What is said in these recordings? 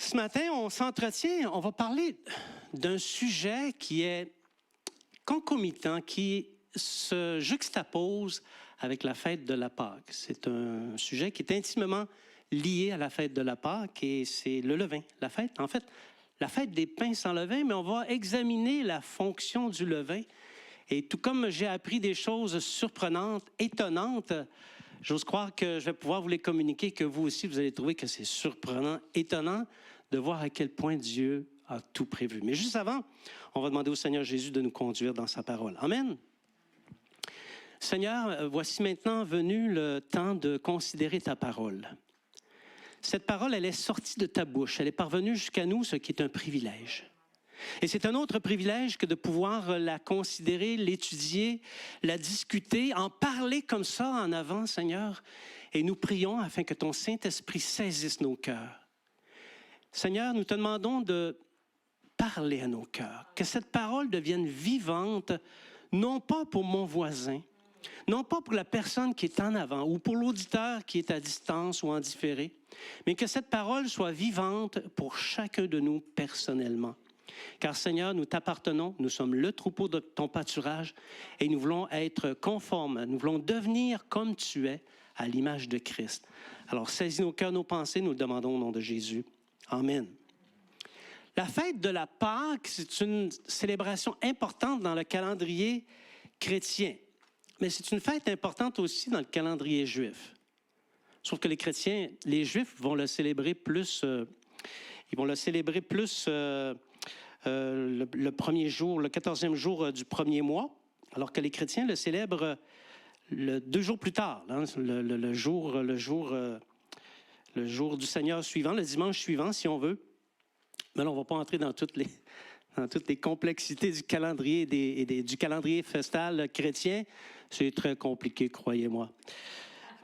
Ce matin, on va parler d'un sujet qui est concomitant, qui se juxtapose avec la fête de la Pâque. C'est un sujet qui est intimement lié à la fête de la Pâque et c'est le levain. La fête des pains sans levain, mais on va examiner la fonction du levain. Et tout comme j'ai appris des choses surprenantes, étonnantes, j'ose croire que je vais pouvoir vous les communiquer, que vous aussi, vous allez trouver que c'est surprenant, étonnant de voir à quel point Dieu a tout prévu. Mais juste avant, on va demander au Seigneur Jésus de nous conduire dans sa parole. Amen. Seigneur, voici maintenant venu le temps de considérer ta parole. Cette parole, elle est sortie de ta bouche, elle est parvenue jusqu'à nous, ce qui est un privilège. Et c'est un autre privilège que de pouvoir la considérer, l'étudier, la discuter, en parler comme ça en avant, Seigneur. Et nous prions afin que ton Saint-Esprit saisisse nos cœurs. Seigneur, nous te demandons de parler à nos cœurs, que cette parole devienne vivante, non pas pour mon voisin, non pas pour la personne qui est en avant ou pour l'auditeur qui est à distance ou en différé, mais que cette parole soit vivante pour chacun de nous personnellement. Car Seigneur, nous t'appartenons, nous sommes le troupeau de ton pâturage et nous voulons être conformes, nous voulons devenir comme tu es à l'image de Christ. Alors saisis nos cœurs, nos pensées, nous le demandons au nom de Jésus. Amen. La fête de la Pâque, c'est une célébration importante dans le calendrier chrétien. Mais c'est une fête importante aussi dans le calendrier juif. Sauf que les chrétiens, les juifs vont le célébrer plus, le premier jour, le 14e jour du premier mois, alors que les chrétiens le célèbrent 2 jours plus tard, hein, le jour du Seigneur suivant, le dimanche suivant, si on veut. Mais là, on ne va pas entrer dans toutes les complexités du calendrier du calendrier festal chrétien. C'est très compliqué, croyez-moi.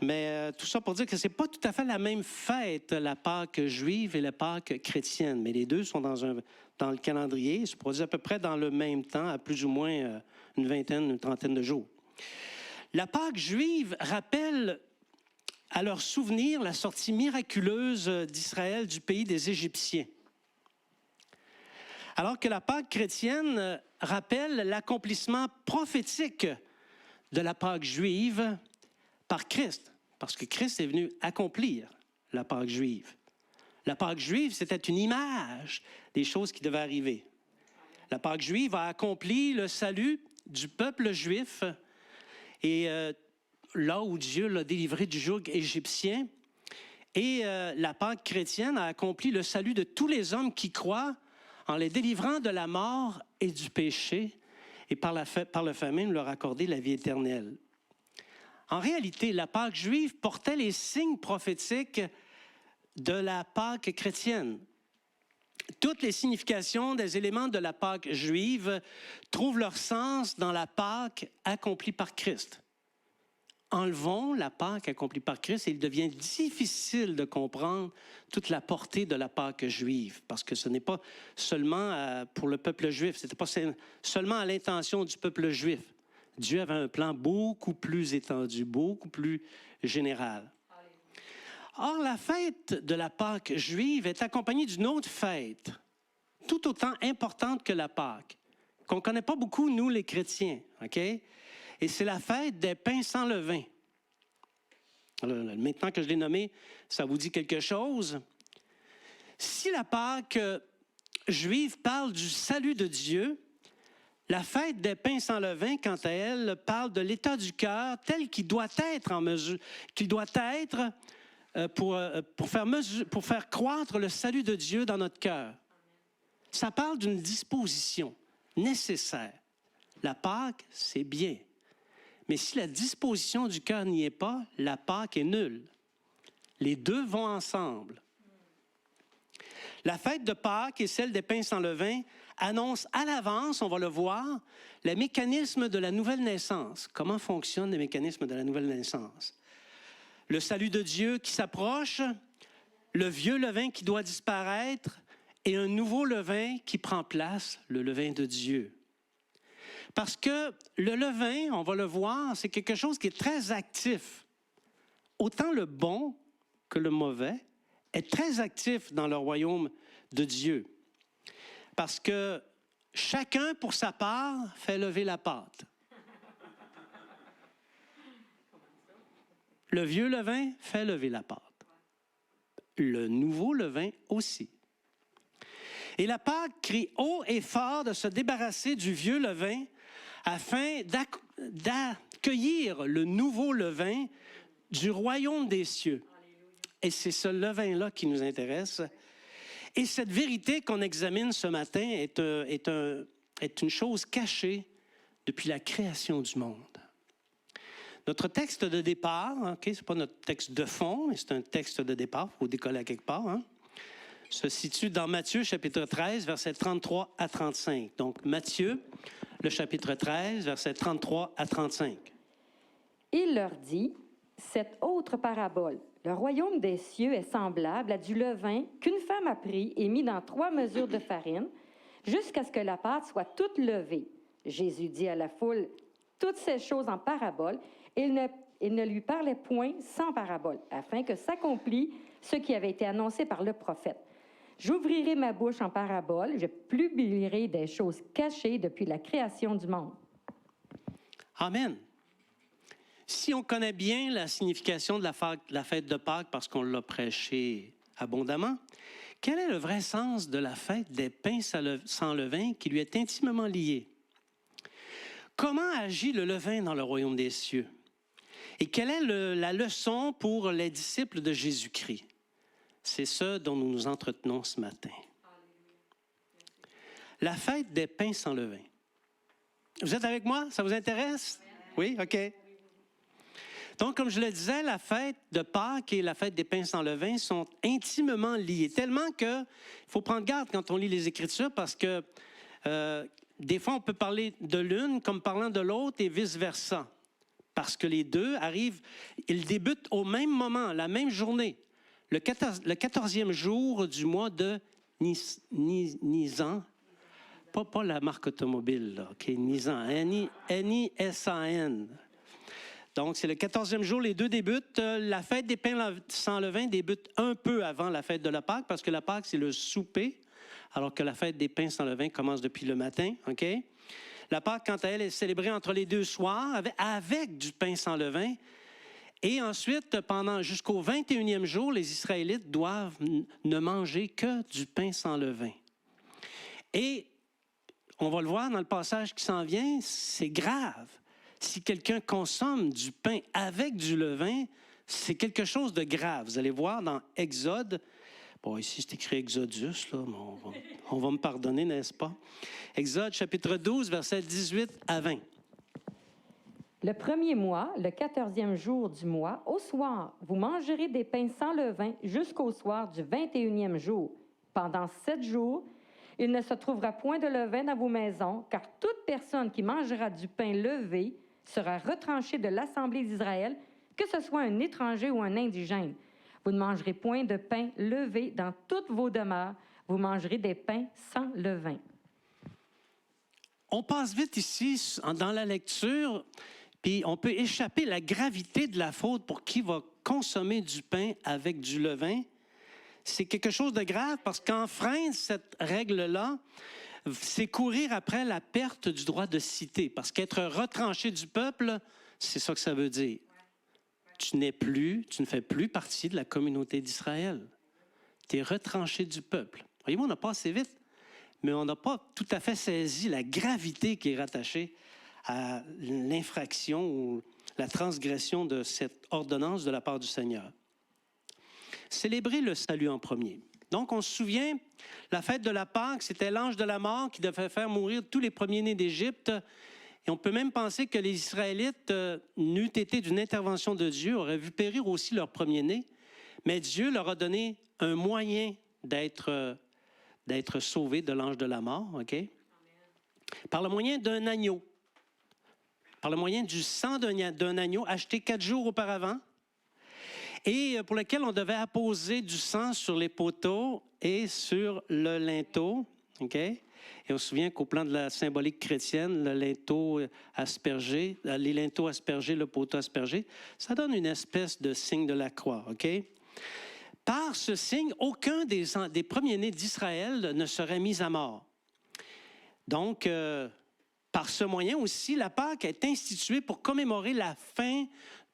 Mais tout ça pour dire que ce n'est pas tout à fait la même fête, la Pâque juive et la Pâque chrétienne. Mais les deux sont dans le calendrier, se produisent à peu près dans le même temps, à plus ou moins une trentaine de jours. La Pâque juive rappelle à leur souvenir la sortie miraculeuse d'Israël du pays des Égyptiens. Alors que la Pâque chrétienne rappelle l'accomplissement prophétique de la Pâque juive par Christ, parce que Christ est venu accomplir la Pâque juive. La Pâque juive, c'était une image des choses qui devaient arriver. La Pâque juive a accompli le salut du peuple juif et là où Dieu l'a délivré du joug égyptien. Et la Pâque chrétienne a accompli le salut de tous les hommes qui croient en les délivrant de la mort et du péché et par le fait même leur accorder la vie éternelle. En réalité, la Pâque juive portait les signes prophétiques de la Pâque chrétienne. Toutes les significations des éléments de la Pâque juive trouvent leur sens dans la Pâque accomplie par Christ. Enlevons la Pâque accomplie par Christ et il devient difficile de comprendre toute la portée de la Pâque juive, parce que ce n'est pas seulement pour le peuple juif, ce n'était pas seulement à l'intention du peuple juif. Dieu avait un plan beaucoup plus étendu, beaucoup plus général. Or, la fête de la Pâque juive est accompagnée d'une autre fête, tout autant importante que la Pâque, qu'on ne connaît pas beaucoup, nous, les chrétiens, OK? Et c'est la fête des pains sans levain. Alors, maintenant que je l'ai nommé, ça vous dit quelque chose? Si la Pâque juive parle du salut de Dieu, la fête des pains sans levain, quant à elle, parle de l'état du cœur tel qu'il doit être en mesure, qu'il doit être pour faire croître le salut de Dieu dans notre cœur. Ça parle d'une disposition nécessaire. La Pâque, c'est bien. Mais si la disposition du cœur n'y est pas, la Pâque est nulle. Les deux vont ensemble. La fête de Pâques et celle des pains sans levain annoncent à l'avance, on va le voir, les mécanismes de la nouvelle naissance. Comment fonctionnent les mécanismes de la nouvelle naissance? Le salut de Dieu qui s'approche, le vieux levain qui doit disparaître et un nouveau levain qui prend place, le levain de Dieu. Parce que le levain, on va le voir, c'est quelque chose qui est très actif. Autant le bon que le mauvais est très actif dans le royaume de Dieu. Parce que chacun, pour sa part, fait lever la pâte. Le vieux levain fait lever la pâte. Le nouveau levain aussi. Et la Pâque crie haut et fort de se débarrasser du vieux levain afin d'accueillir le nouveau levain du royaume des cieux. Et c'est ce levain-là qui nous intéresse. Et cette vérité qu'on examine ce matin est une chose cachée depuis la création du monde. Notre texte de départ, ce n'est pas notre texte de fond, mais c'est un texte de départ, il faut décoller à quelque part, se situe dans Matthieu, chapitre 13, versets 33 à 35. Donc, Matthieu, le chapitre 13, versets 33 à 35. Il leur dit, cette autre parabole, le royaume des cieux est semblable à du levain qu'une femme a pris et mis dans 3 mesures de farine, jusqu'à ce que la pâte soit toute levée. Jésus dit à la foule toutes ces choses en parabole, et il ne lui parlait point sans parabole, afin que s'accomplît ce qui avait été annoncé par le prophète. J'ouvrirai ma bouche en parabole, je publierai des choses cachées depuis la création du monde. Amen. Si on connaît bien la signification de la fête de Pâques parce qu'on l'a prêché abondamment, quel est le vrai sens de la fête des pains sans levain qui lui est intimement liée? Comment agit le levain dans le royaume des cieux? Et quelle est la leçon pour les disciples de Jésus-Christ? C'est ce dont nous nous entretenons ce matin. La fête des pains sans levain. Vous êtes avec moi? Ça vous intéresse? Oui? OK. Donc, comme je le disais, la fête de Pâques et la fête des pains sans levain sont intimement liées, tellement qu'il faut prendre garde quand on lit les Écritures parce que des fois, on peut parler de l'une comme parlant de l'autre et vice-versa. Parce que les deux arrivent, ils débutent au même moment, la même journée, le 14e jour du mois de Nisan. Pas la marque automobile, là, OK, Nisan, N-I-S-A-N. Donc, c'est le 14e jour, les deux débutent. La fête des pains sans levain débute un peu avant la fête de la Pâque, parce que la Pâque, c'est le souper, alors que la fête des pains sans levain commence depuis le matin, OK? La Pâque, quant à elle, est célébrée entre les 2 soirs avec du pain sans levain. Et ensuite, jusqu'au 21e jour, les Israélites doivent ne manger que du pain sans levain. Et on va le voir dans le passage qui s'en vient, c'est grave. Si quelqu'un consomme du pain avec du levain, c'est quelque chose de grave. Vous allez voir dans Exode, bon, ici c'est écrit Exodus, là, mais on va me pardonner, n'est-ce pas? Exode, chapitre 12, versets 18 à 20. Le 1er mois, le 14e jour du mois, au soir, vous mangerez des pains sans levain jusqu'au soir du 21e jour. Pendant 7 jours, il ne se trouvera point de levain dans vos maisons, car toute personne qui mangera du pain levé sera retranchée de l'Assemblée d'Israël, que ce soit un étranger ou un indigène. Vous ne mangerez point de pain levé dans toutes vos demeures. Vous mangerez des pains sans levain. On passe vite ici dans la lecture, puis on peut échapper la gravité de la faute pour qui va consommer du pain avec du levain. C'est quelque chose de grave parce qu'enfreindre cette règle-là, c'est courir après la perte du droit de cité. Parce qu'être retranché du peuple, c'est ça que ça veut dire. Tu ne fais plus partie de la communauté d'Israël. Tu es retranché du peuple. Voyez-moi, on a passé vite, mais on n'a pas tout à fait saisi la gravité qui est rattachée à l'infraction ou la transgression de cette ordonnance de la part du Seigneur. Célébrer le salut en premier. Donc, on se souvient, la fête de la Pâque, c'était l'ange de la mort qui devait faire mourir tous les premiers-nés d'Égypte. Et on peut même penser que les Israélites, n'eût été d'une intervention de Dieu, auraient vu périr aussi leurs premiers-nés. Mais Dieu leur a donné un moyen d'être sauvés de l'ange de la mort, OK? Par le moyen d'un agneau. Par le moyen du sang d'un agneau acheté 4 jours auparavant. Et pour lequel on devait apposer du sang sur les poteaux et sur le linteau. OK? Et on se souvient qu'au plan de la symbolique chrétienne, le linteau aspergé, les linteaux aspergés, le poteau aspergé, ça donne une espèce de signe de la croix. OK? Par ce signe, aucun des premiers-nés d'Israël ne serait mis à mort. Donc, par ce moyen aussi, la Pâque est instituée pour commémorer la fin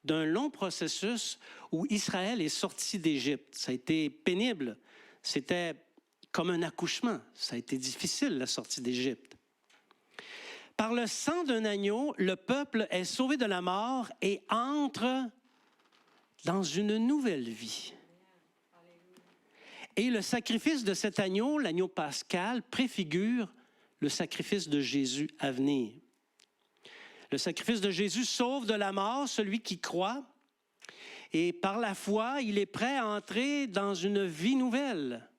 d'un long processus où Israël est sorti d'Égypte. Ça a été pénible. C'était comme un accouchement. Ça a été difficile, la sortie d'Égypte. Par le sang d'un agneau, le peuple est sauvé de la mort et entre dans une nouvelle vie. Et le sacrifice de cet agneau, l'agneau pascal, préfigure le sacrifice de Jésus à venir. Le sacrifice de Jésus sauve de la mort celui qui croit et par la foi, il est prêt à entrer dans une vie nouvelle.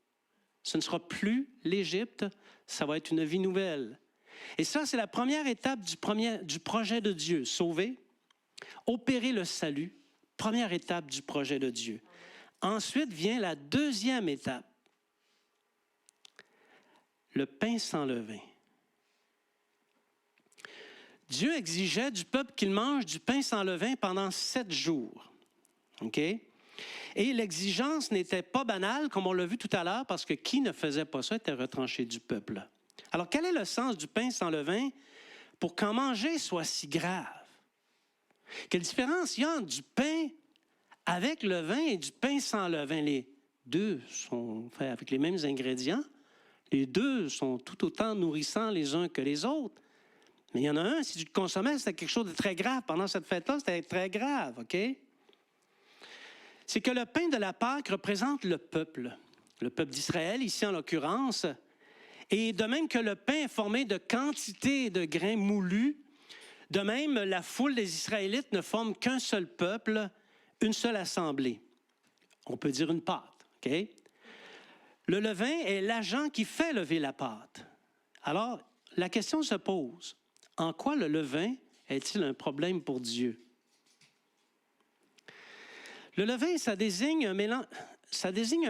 Ce ne sera plus l'Égypte, ça va être une vie nouvelle. Et ça, c'est la première étape du projet de Dieu, sauver, opérer le salut, première étape du projet de Dieu. Ensuite vient la deuxième étape, le pain sans levain. Dieu exigeait du peuple qu'il mange du pain sans levain pendant 7 jours. OK? Et l'exigence n'était pas banale, comme on l'a vu tout à l'heure, parce que qui ne faisait pas ça était retranché du peuple. Alors, quel est le sens du pain sans levain pour qu'en manger soit si grave? Quelle différence il y a entre du pain avec levain et du pain sans levain? Les deux sont faits avec les mêmes ingrédients. Les deux sont tout autant nourrissants les uns que les autres. Mais il y en a un, si tu le consommais, c'était quelque chose de très grave. Pendant cette fête-là, c'était très grave, OK? C'est que le pain de la Pâque représente le peuple d'Israël, ici en l'occurrence. Et de même que le pain est formé de quantité de grains moulus, de même, la foule des Israélites ne forme qu'un seul peuple, une seule assemblée. On peut dire une pâte, OK? Le levain est l'agent qui fait lever la pâte. Alors, la question se pose, en quoi le levain est-il un problème pour Dieu? Le levain, ça désigne un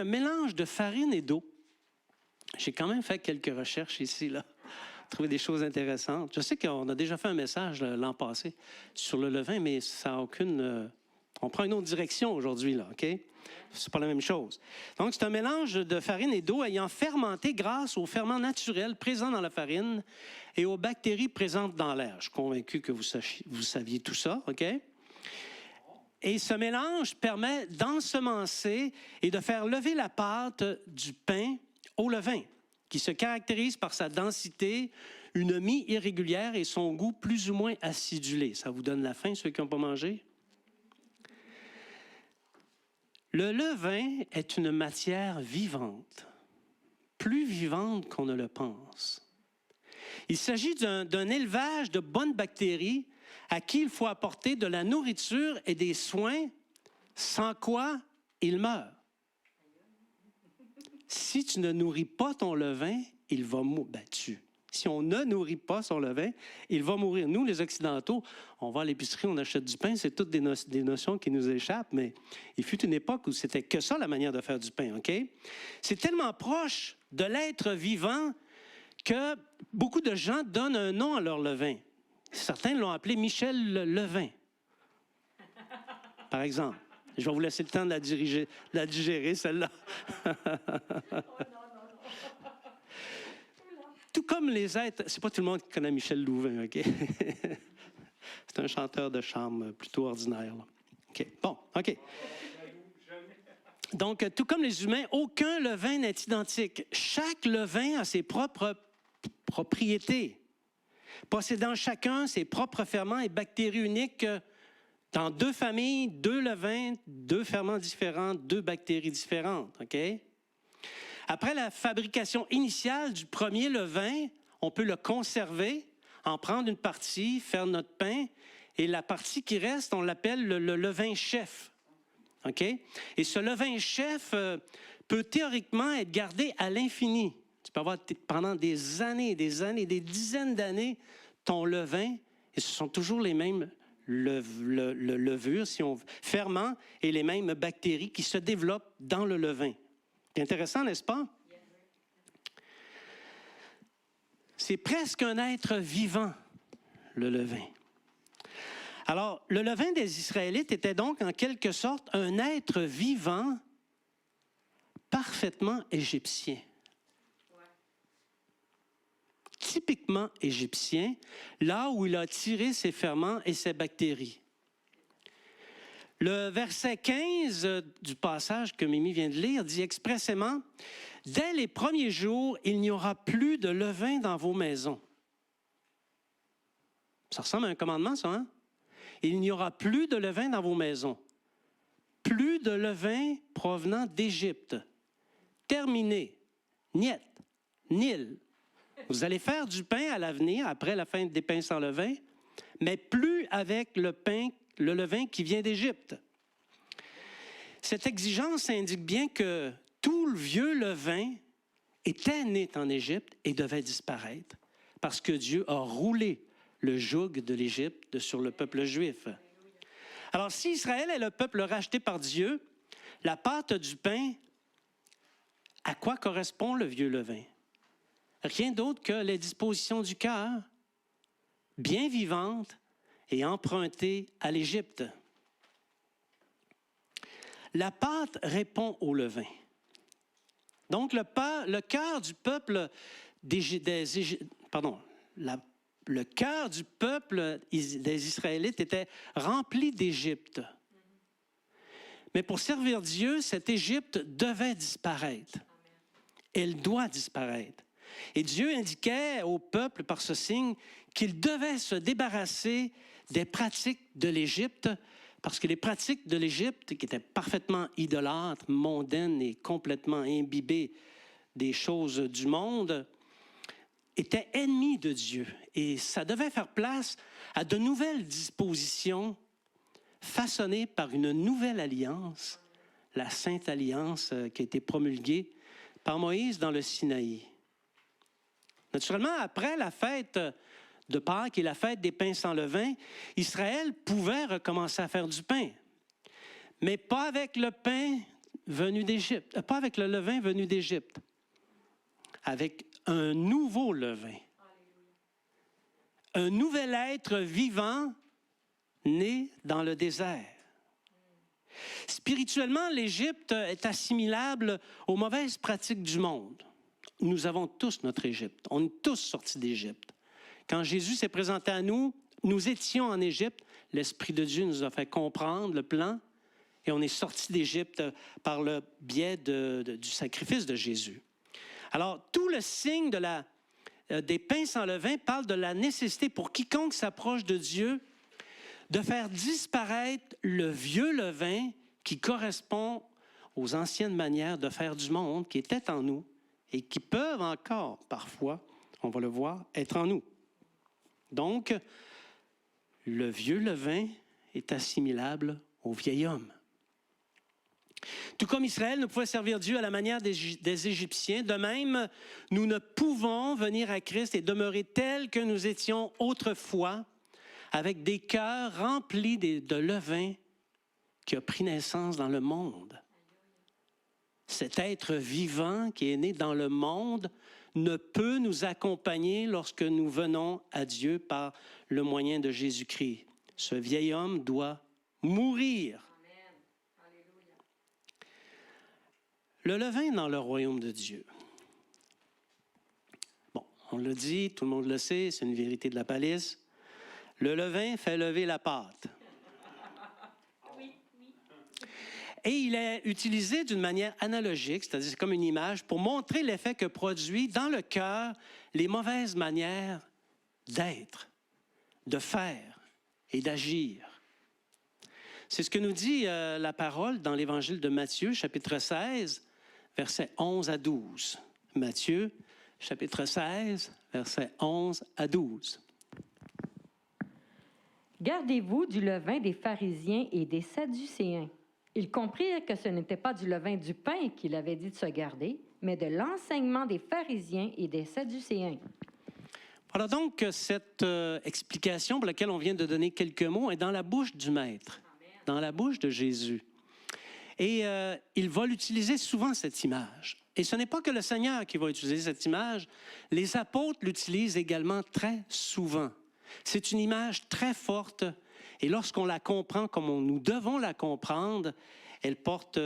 mélange de farine et d'eau. J'ai quand même fait quelques recherches ici, là, trouvé des choses intéressantes. Je sais qu'on a déjà fait un message l'an passé sur le levain, mais ça n'a aucune... on prend une autre direction aujourd'hui, là, OK? C'est pas la même chose. Donc, c'est un mélange de farine et d'eau ayant fermenté grâce aux ferments naturels présents dans la farine et aux bactéries présentes dans l'air. Je suis convaincu que vous saviez tout ça, OK? Et ce mélange permet d'ensemencer et de faire lever la pâte du pain au levain, qui se caractérise par sa densité, une mie irrégulière et son goût plus ou moins acidulé. Ça vous donne la faim, ceux qui n'ont pas mangé? Le levain est une matière vivante, plus vivante qu'on ne le pense. Il s'agit d'un élevage de bonnes bactéries à qui il faut apporter de la nourriture et des soins, sans quoi il meurt. Si tu ne nourris pas ton levain, il va mourir. Si on ne nourrit pas son levain, il va mourir. Nous, les Occidentaux, on va à l'épicerie, on achète du pain, c'est toutes des notions qui nous échappent, mais il fut une époque où c'était que ça, la manière de faire du pain, OK? C'est tellement proche de l'être vivant que beaucoup de gens donnent un nom à leur levain. Certains l'ont appelé Michel Levain, par exemple. Je vais vous laisser le temps de la digérer, celle-là. Tout comme les êtres... C'est pas tout le monde qui connaît Michel Louvain, OK? C'est un chanteur de chambre plutôt ordinaire, là. OK, bon, OK. Donc, tout comme les humains, aucun levain n'est identique. Chaque levain a ses propres propriétés, possédant chacun ses propres ferments et bactéries uniques dans 2 familles, 2 levains, 2 ferments différents, 2 bactéries différentes, OK? Après la fabrication initiale du premier levain, on peut le conserver, en prendre une partie, faire notre pain, et la partie qui reste, on l'appelle le levain chef, OK? Et ce levain chef peut théoriquement être gardé à l'infini. Tu peux avoir pendant des années, des dizaines d'années, ton levain, et ce sont toujours les mêmes levures, ferments, et les mêmes bactéries qui se développent dans le levain. C'est intéressant, n'est-ce pas? C'est presque un être vivant, le levain. Alors, le levain des Israélites était donc en quelque sorte un être vivant parfaitement égyptien. Typiquement égyptien, là où il a tiré ses ferments et ses bactéries. Le verset 15 du passage que Mimi vient de lire dit expressément « Dès les premiers jours, il n'y aura plus de levain dans vos maisons. » Ça ressemble à un commandement, ça, hein? Il n'y aura plus de levain dans vos maisons. Plus de levain provenant d'Égypte. Terminé. Niet. Nil. Vous allez faire du pain à l'avenir, après la fin des pains sans levain, mais plus avec le levain qui vient d'Égypte. Cette exigence indique bien que tout le vieux levain était né en Égypte et devait disparaître, parce que Dieu a roulé le joug de l'Égypte sur le peuple juif. Alors, si Israël est le peuple racheté par Dieu, la pâte du pain, à quoi correspond le vieux levain? Rien d'autre que les dispositions du cœur, bien vivantes et empruntées à l'Égypte. La pâte répond au levain. Donc, le cœur du peuple le cœur du peuple des Israélites était rempli d'Égypte. Mais pour servir Dieu, cette Égypte devait disparaître. Elle doit disparaître. Et Dieu indiquait au peuple par ce signe qu'il devait se débarrasser des pratiques de l'Égypte, parce que les pratiques de l'Égypte, qui étaient parfaitement idolâtres, mondaines et complètement imbibées des choses du monde, étaient ennemies de Dieu. Et ça devait faire place à de nouvelles dispositions façonnées par une nouvelle alliance, la Sainte Alliance qui a été promulguée par Moïse dans le Sinaï. Naturellement, après la fête de Pâques et la fête des pains sans levain, Israël pouvait recommencer à faire du pain, mais pas avec le pain venu d'Égypte, pas avec le levain venu d'Égypte, avec un nouveau levain, un nouvel être vivant né dans le désert. Spirituellement, l'Égypte est assimilable aux mauvaises pratiques du monde. Nous avons tous notre Égypte. On est tous sortis d'Égypte. Quand Jésus s'est présenté à nous, nous étions en Égypte. L'Esprit de Dieu nous a fait comprendre le plan et on est sortis d'Égypte par le biais du sacrifice de Jésus. Alors, tout le signe des pains sans levain parle de la nécessité pour quiconque s'approche de Dieu de faire disparaître le vieux levain qui correspond aux anciennes manières de faire du monde qui étaient en nous et qui peuvent encore, parfois, on va le voir, être en nous. Donc, le vieux levain est assimilable au vieil homme. Tout comme Israël ne pouvait servir Dieu à la manière des Égyptiens, de même, nous ne pouvons venir à Christ et demeurer tels que nous étions autrefois, avec des cœurs remplis de levain qui a pris naissance dans le monde. Cet être vivant qui est né dans le monde ne peut nous accompagner lorsque nous venons à Dieu par le moyen de Jésus-Christ. Ce vieil homme doit mourir. Le levain dans le royaume de Dieu. Bon, on l'a dit, tout le monde le sait, c'est une vérité de la palisse. Le levain fait lever la pâte. Et il est utilisé d'une manière analogique, c'est-à-dire comme une image, pour montrer l'effet que produit dans le cœur les mauvaises manières d'être, de faire et d'agir. C'est ce que nous dit la parole dans l'Évangile de Matthieu, chapitre 16, versets 11 à 12. Matthieu, chapitre 16, versets 11 à 12. Gardez-vous du levain des pharisiens et des sadducéens. Ils comprirent que ce n'était pas du levain du pain qu'il avait dit de se garder, mais de l'enseignement des pharisiens et des sadducéens. Voilà donc que cette explication pour laquelle on vient de donner quelques mots est dans la bouche du Maître, dans la bouche de Jésus. Et il va l'utiliser souvent, cette image. Et ce n'est pas que le Seigneur qui va utiliser cette image, les apôtres l'utilisent également très souvent. C'est une image très forte et lorsqu'on la comprend comme nous devons la comprendre, elle porte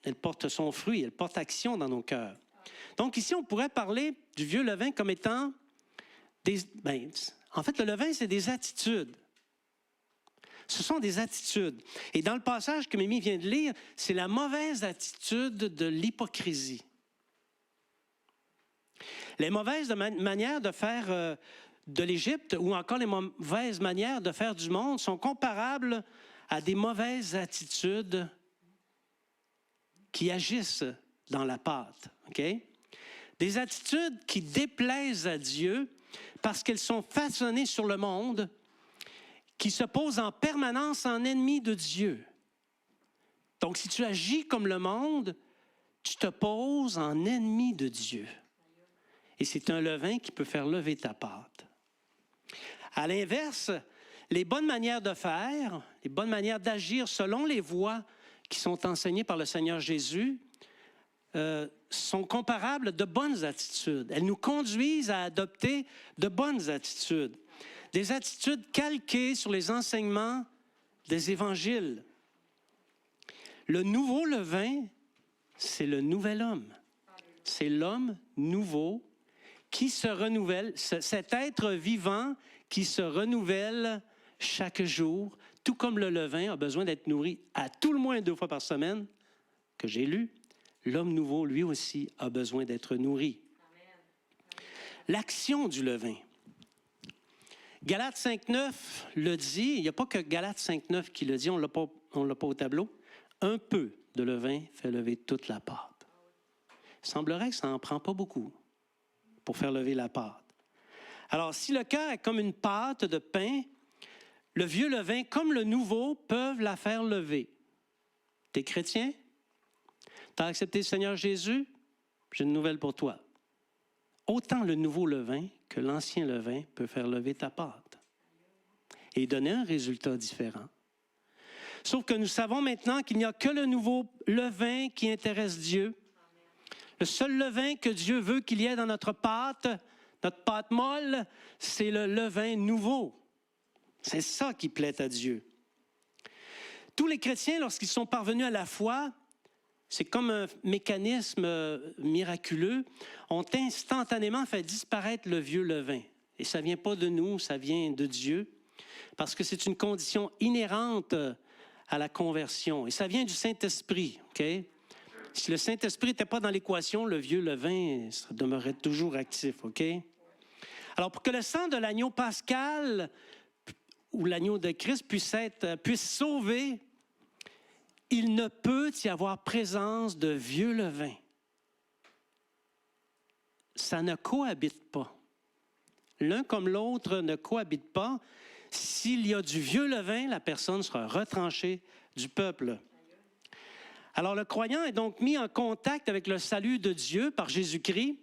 elle porte son fruit, elle porte action dans nos cœurs. Donc ici, on pourrait parler du vieux levain comme étant en fait, le levain, c'est des attitudes. Ce sont des attitudes. Et dans le passage que Mimi vient de lire, c'est la mauvaise attitude de l'hypocrisie. Les mauvaises manières de faire de l'Égypte ou encore les mauvaises manières de faire du monde sont comparables à des mauvaises attitudes qui agissent dans la pâte. Okay? Des attitudes qui déplaisent à Dieu parce qu'elles sont façonnées sur le monde, qui se posent en permanence en ennemi de Dieu. Donc, si tu agis comme le monde, tu te poses en ennemi de Dieu. Et c'est un levain qui peut faire lever ta pâte. À l'inverse, les bonnes manières de faire, les bonnes manières d'agir selon les voies qui sont enseignées par le Seigneur Jésus, sont comparables de bonnes attitudes. Elles nous conduisent à adopter de bonnes attitudes. Des attitudes calquées sur les enseignements des évangiles. Le nouveau levain, c'est le nouvel homme. C'est l'homme nouveau qui se renouvelle, cet être vivant qui se renouvelle chaque jour, tout comme le levain a besoin d'être nourri à tout le moins 2 fois par semaine, que j'ai lu. L'homme nouveau, lui aussi, a besoin d'être nourri. L'action du levain. Galates 5.9 le dit, il n'y a pas que Galates 5.9 qui le dit, on ne l'a pas au tableau. Un peu de levain fait lever toute la pâte. Il semblerait que ça n'en prend pas beaucoup pour faire lever la pâte. Alors, si le cœur est comme une pâte de pain, le vieux levain comme le nouveau peuvent la faire lever. T'es chrétien? T'as accepté le Seigneur Jésus? J'ai une nouvelle pour toi. Autant le nouveau levain que l'ancien levain peut faire lever ta pâte et donner un résultat différent. Sauf que nous savons maintenant qu'il n'y a que le nouveau levain qui intéresse Dieu. Le seul levain que Dieu veut qu'il y ait dans notre pâte molle, c'est le levain nouveau. C'est ça qui plaît à Dieu. Tous les chrétiens, lorsqu'ils sont parvenus à la foi, c'est comme un mécanisme miraculeux, ont instantanément fait disparaître le vieux levain. Et ça ne vient pas de nous, ça vient de Dieu, parce que c'est une condition inhérente à la conversion. Et ça vient du Saint-Esprit. Okay? Si le Saint-Esprit n'était pas dans l'équation, le vieux levain ça demeurait toujours actif. Okay? Alors, pour que le sang de l'agneau pascal ou l'agneau de Christ puisse sauver, il ne peut y avoir présence de vieux levain. Ça ne cohabite pas. L'un comme l'autre ne cohabite pas. S'il y a du vieux levain, la personne sera retranchée du peuple. Alors le croyant est donc mis en contact avec le salut de Dieu par Jésus-Christ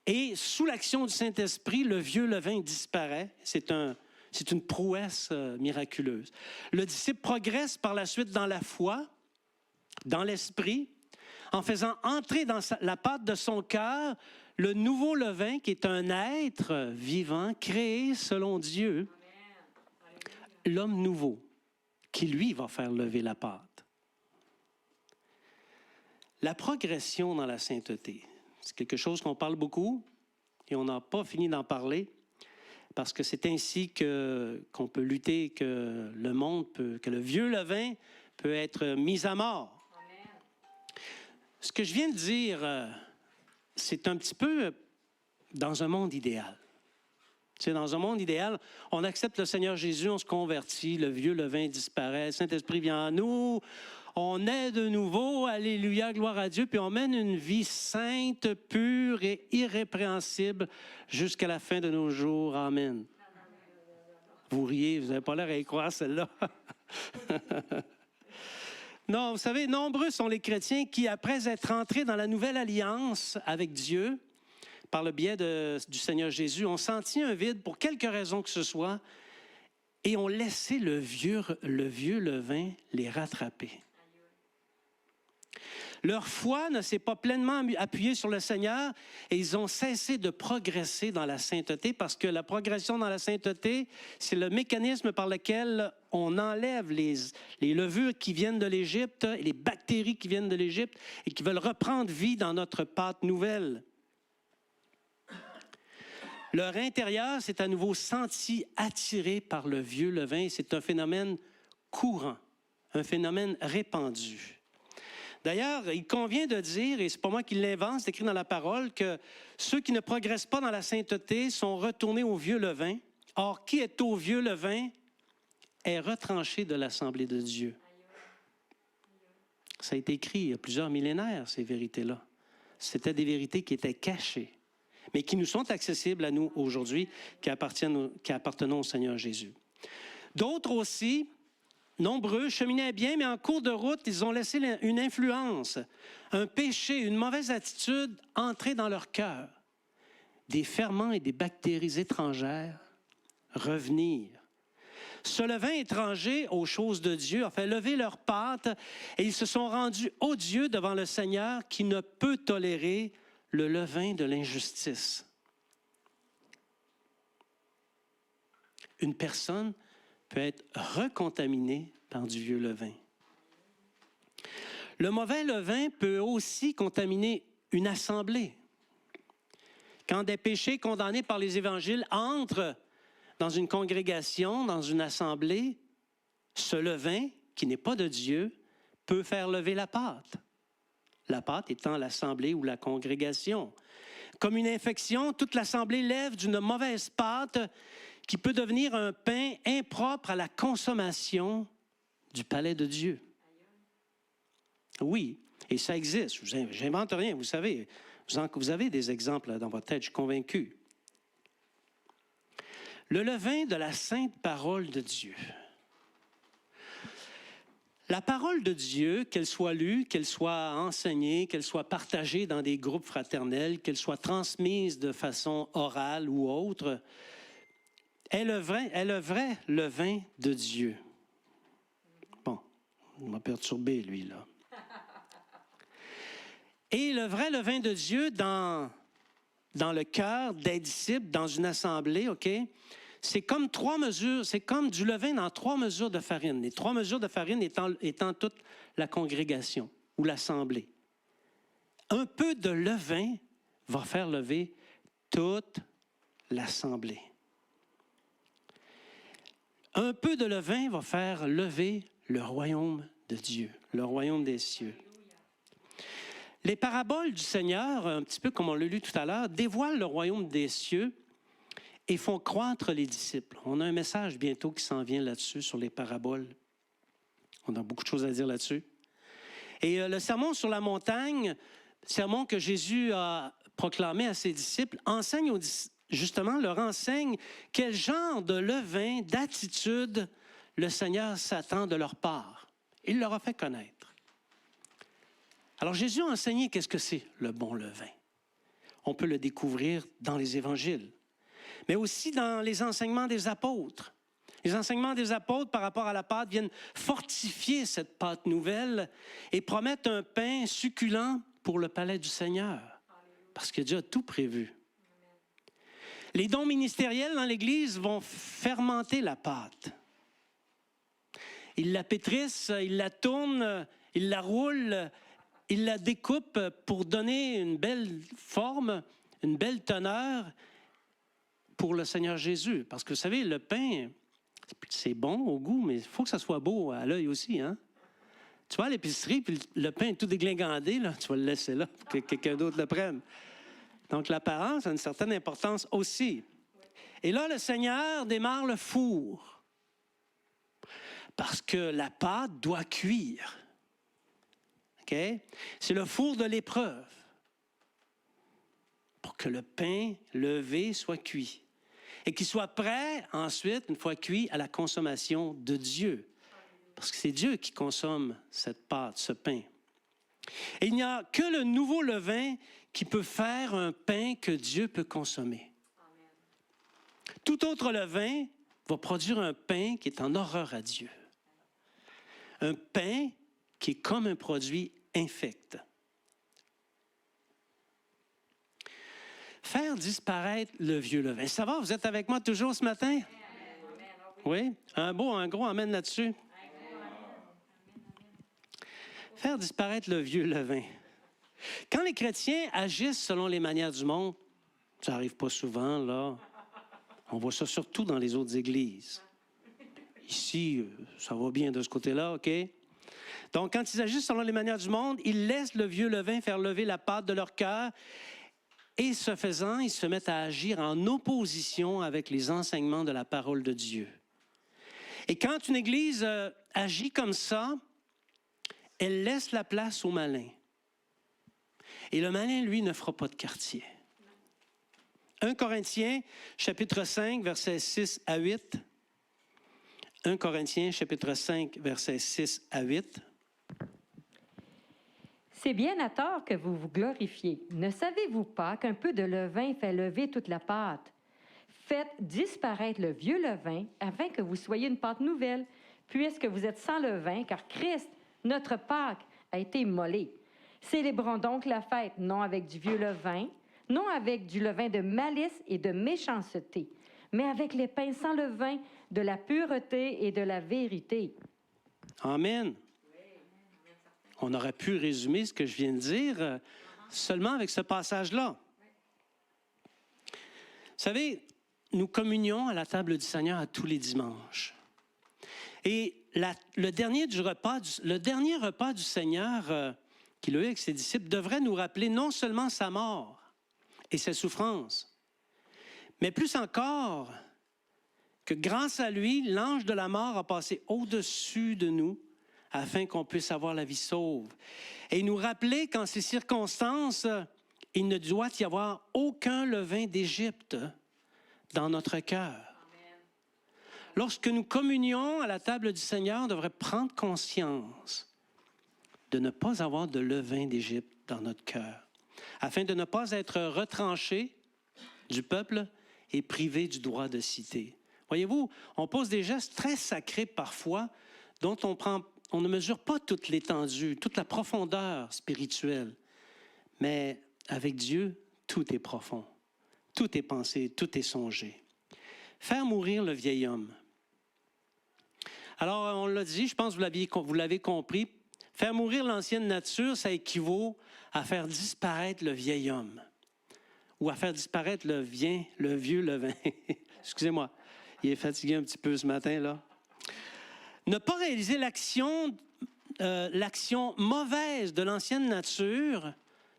et sous l'action du Saint-Esprit, le vieux levain disparaît. C'est une prouesse miraculeuse. Le disciple progresse par la suite dans la foi, dans l'esprit, en faisant entrer dans la pâte de son cœur le nouveau levain qui est un être vivant, créé selon Dieu, l'homme nouveau, qui lui va faire lever la pâte. La progression dans la sainteté, c'est quelque chose qu'on parle beaucoup et on n'a pas fini d'en parler. Parce que c'est ainsi qu'on peut lutter, que le vieux levain peut être mis à mort. Amen. Ce que je viens de dire, c'est un petit peu dans un monde idéal. Tu sais, dans un monde idéal, on accepte le Seigneur Jésus, on se convertit, le vieux levain disparaît, le Saint-Esprit vient en nous, on est de nouveau, alléluia, gloire à Dieu, puis on mène une vie sainte, pure et irrépréhensible jusqu'à la fin de nos jours. Amen. Vous riez, vous n'avez pas l'air à y croire, celle-là. Non, vous savez, nombreux sont les chrétiens qui, après être entrés dans la nouvelle alliance avec Dieu, par le biais du Seigneur Jésus, ont senti un vide pour quelque raison que ce soit et ont laissé le vieux levain les rattraper. Leur foi ne s'est pas pleinement appuyée sur le Seigneur et ils ont cessé de progresser dans la sainteté parce que la progression dans la sainteté, c'est le mécanisme par lequel on enlève les levures qui viennent de l'Égypte, et les bactéries qui viennent de l'Égypte et qui veulent reprendre vie dans notre pâte nouvelle. Leur intérieur s'est à nouveau senti attiré par le vieux levain. C'est un phénomène courant, un phénomène répandu. D'ailleurs, il convient de dire, et ce n'est pas moi qui l'invente, c'est écrit dans la parole, que ceux qui ne progressent pas dans la sainteté sont retournés au vieux levain. Or, qui est au vieux levain est retranché de l'Assemblée de Dieu. Ça a été écrit il y a plusieurs millénaires, ces vérités-là. C'était des vérités qui étaient cachées, mais qui nous sont accessibles à nous aujourd'hui, qui appartenons au Seigneur Jésus. D'autres aussi, nombreux, cheminaient bien, mais en cours de route, ils ont laissé une influence, un péché, une mauvaise attitude entrer dans leur cœur. Des ferments et des bactéries étrangères revenir. Ce levain étranger aux choses de Dieu a fait lever leurs pattes et ils se sont rendus odieux devant le Seigneur qui ne peut tolérer le levain de l'injustice. Une personne peut être recontaminée par du vieux levain. Le mauvais levain peut aussi contaminer une assemblée. Quand des péchés condamnés par les évangiles entrent dans une congrégation, dans une assemblée, ce levain, qui n'est pas de Dieu, peut faire lever la pâte. La pâte étant l'assemblée ou la congrégation. Comme une infection, toute l'assemblée lève d'une mauvaise pâte qui peut devenir un pain impropre à la consommation du palais de Dieu. Oui, et ça existe. Je n'invente rien, vous savez. Vous avez des exemples dans votre tête, je suis convaincu. Le levain de la sainte parole de Dieu. La parole de Dieu, qu'elle soit lue, qu'elle soit enseignée, qu'elle soit partagée dans des groupes fraternels, qu'elle soit transmise de façon orale ou autre, est le vrai levain de Dieu. Bon, il m'a perturbé, lui, là. Et le vrai levain de Dieu dans le cœur des disciples, dans une assemblée, OK? C'est comme 3 mesures, c'est comme du levain dans 3 mesures de farine. Les 3 mesures de farine étant toute la congrégation ou l'assemblée. Un peu de levain va faire lever toute l'assemblée. Un peu de levain va faire lever le royaume de Dieu, le royaume des cieux. Les paraboles du Seigneur, un petit peu comme on l'a lu tout à l'heure, dévoilent le royaume des cieux et font croître les disciples. On a un message bientôt qui s'en vient là-dessus, sur les paraboles. On a beaucoup de choses à dire là-dessus. Et le sermon sur la montagne, sermon que Jésus a proclamé à ses disciples, enseigne justement, leur enseigne quel genre de levain, d'attitude le Seigneur s'attend de leur part. Il leur a fait connaître. Alors Jésus a enseigné qu'est-ce que c'est le bon levain. On peut le découvrir dans les évangiles, mais aussi dans les enseignements des apôtres. Les enseignements des apôtres par rapport à la pâte viennent fortifier cette pâte nouvelle et promettent un pain succulent pour le palais du Seigneur, parce que Dieu a tout prévu. Les dons ministériels dans l'Église vont fermenter la pâte. Ils la pétrissent, ils la tournent, ils la roulent, ils la découpent pour donner une belle forme, une belle teneur pour le Seigneur Jésus. Parce que vous savez, le pain, c'est bon au goût, mais il faut que ça soit beau à l'œil aussi, hein? Tu vas à l'épicerie, puis le pain est tout déglingandé, là, tu vas le laisser là pour que quelqu'un d'autre le prenne. Donc, l'apparence a une certaine importance aussi. Et là, le Seigneur démarre le four. Parce que la pâte doit cuire. OK? C'est le four de l'épreuve. Pour que le pain levé soit cuit. Et qu'il soit prêt, ensuite, une fois cuit, à la consommation de Dieu. Parce que c'est Dieu qui consomme cette pâte, ce pain. Et il n'y a que le nouveau levain qui peut faire un pain que Dieu peut consommer. Amen. Tout autre levain va produire un pain qui est en horreur à Dieu. Un pain qui est comme un produit infect. Faire disparaître le vieux levain. Ça va, vous êtes avec moi toujours ce matin? Amen. Oui? Un gros amène là-dessus. Faire disparaître le vieux levain. Quand les chrétiens agissent selon les manières du monde, ça n'arrive pas souvent, là. On voit ça surtout dans les autres églises. Ici, ça va bien de ce côté-là, OK? Donc, quand ils agissent selon les manières du monde, ils laissent le vieux levain faire lever la pâte de leur cœur et, ce faisant, ils se mettent à agir en opposition avec les enseignements de la parole de Dieu. Et quand une église agit comme ça, elle laisse la place au malin. Et le malin, lui, ne fera pas de quartier. 1 Corinthiens, chapitre 5, versets 6 à 8. 1 Corinthiens, chapitre 5, versets 6 à 8. C'est bien à tort que vous vous glorifiez. Ne savez-vous pas qu'un peu de levain fait lever toute la pâte? Faites disparaître le vieux levain afin que vous soyez une pâte nouvelle, puisque vous êtes sans levain, car Christ, notre Pâque, a été immolé. Célébrons donc la fête, non avec du vieux levain, non avec du levain de malice et de méchanceté, mais avec les pains sans levain, de la pureté et de la vérité. Amen. On aurait pu résumer ce que je viens de dire seulement avec ce passage-là. Vous savez, nous communions à la table du Seigneur à tous les dimanches. Et le dernier repas du Seigneur qu'il a eu avec ses disciples devrait nous rappeler non seulement sa mort et ses souffrances, mais plus encore que grâce à lui, l'ange de la mort a passé au-dessus de nous afin qu'on puisse avoir la vie sauve. Et nous rappeler qu'en ces circonstances, il ne doit y avoir aucun levain d'Égypte dans notre cœur. Lorsque nous communions à la table du Seigneur, on devrait prendre conscience de ne pas avoir de levain d'Égypte dans notre cœur, afin de ne pas être retranchés du peuple et privés du droit de citer. Voyez-vous, on pose des gestes très sacrés parfois, dont on ne mesure pas toute l'étendue, toute la profondeur spirituelle. Mais avec Dieu, tout est profond, tout est pensé, tout est songé. Faire mourir le vieil homme. Alors, on l'a dit, je pense que vous l'avez compris, faire mourir l'ancienne nature, ça équivaut à faire disparaître le vieil homme ou à faire disparaître le vieux levain. Excusez-moi, il est fatigué un petit peu ce matin, là. Ne pas réaliser l'action mauvaise de l'ancienne nature,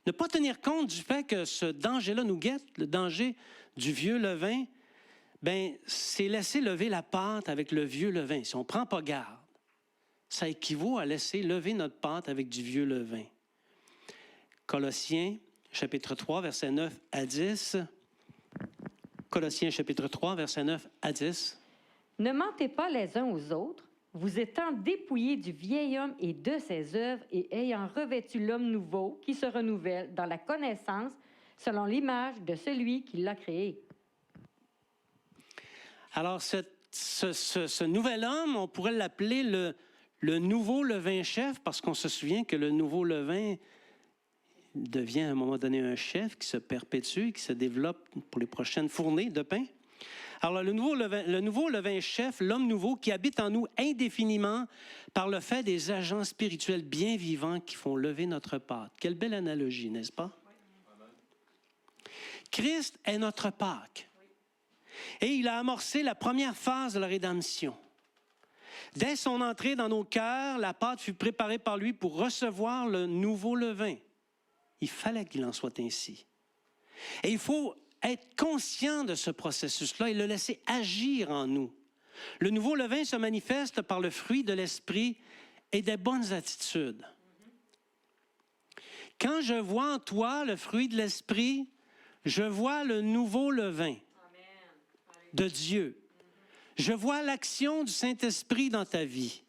ne pas tenir compte du fait que ce danger-là nous guette, le danger du vieux levain, bien, c'est laisser lever la pâte avec le vieux levain. Si on ne prend pas garde, ça équivaut à laisser lever notre pâte avec du vieux levain. Colossiens, chapitre 3, versets 9 à 10. Colossiens, chapitre 3, versets 9 à 10. Ne mentez pas les uns aux autres, vous étant dépouillés du vieil homme et de ses œuvres et ayant revêtu l'homme nouveau qui se renouvelle dans la connaissance selon l'image de celui qui l'a créé. Alors, ce nouvel homme, on pourrait l'appeler le nouveau levain-chef, parce qu'on se souvient que le nouveau levain devient à un moment donné un chef qui se perpétue, qui se développe pour les prochaines fournées de pain. Alors, le nouveau levain-chef, l'homme nouveau qui habite en nous indéfiniment par le fait des agents spirituels bien vivants qui font lever notre pâte. Quelle belle analogie, n'est-ce pas? Christ est notre Pâque. Et il a amorcé la première phase de la rédemption. Dès son entrée dans nos cœurs, la pâte fut préparée par lui pour recevoir le nouveau levain. Il fallait qu'il en soit ainsi. Et il faut être conscient de ce processus-là et le laisser agir en nous. Le nouveau levain se manifeste par le fruit de l'esprit et des bonnes attitudes. Quand je vois en toi le fruit de l'esprit, je vois le nouveau levain de Dieu. Je vois l'action du Saint-Esprit dans ta vie.